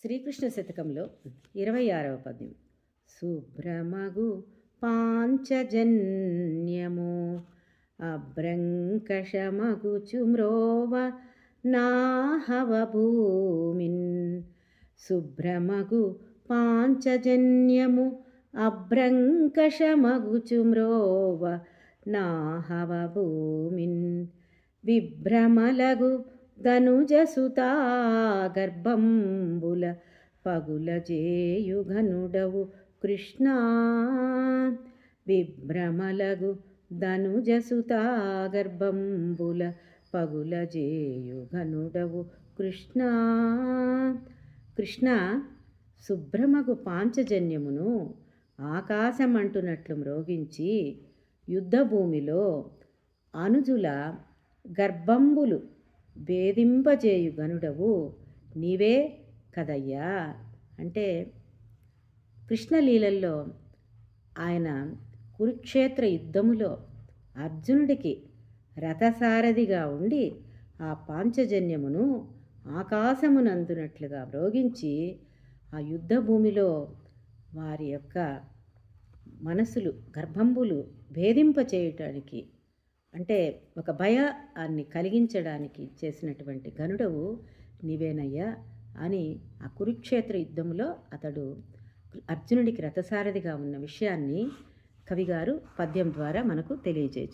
శ్రీకృష్ణ శతకంలో 26వ పద్యం. శుభ్రమగు పాంచజన్యము అభ్రంకషమగుచు మ్రోవ నాహవ భూమిన్. శుభ్రమగు పాంచజన్యము అభ్రంకషమగుచు మ్రోవ నాహవ భూమిన్. విభ్రమలగు ధనుజసుతా గర్భంబుల పగుల జేయుఘనుడవు కృష్ణా. విభ్రమలగు ధనుజసుతా గర్భంబుల పగుల జేయుఘనుడవు కృష్ణా. కృష్ణ, శుభ్రమగు పాంచజన్యమును ఆకాశమంటున్నట్లు మ్రోగించి యుద్ధభూమిలో అనుజుల గర్భంబులు భేదింపజేయు గనుడవు నీవే కదయ్యా. అంటే కృష్ణలీలల్లో ఆయన కురుక్షేత్ర యుద్ధములో అర్జునుడికి రథసారథిగా ఉండి ఆ పాంచజన్యమును ఆకాశమునందునట్లుగా మ్రోగించి ఆ యుద్ధభూమిలో వారి యొక్క మనసులు గర్భంబులు భేదింపచేయటానికి, అంటే ఒక భయాన్ని కలిగించడానికి చేసినటువంటి గనుడవు నీవేనయ్యా అని ఆ కురుక్షేత్ర యుద్ధంలో అతడు అర్జునుడికి రథసారథిగా ఉన్న విషయాన్ని కవిగారు పద్యం ద్వారా మనకు తెలియజేయచ్చు.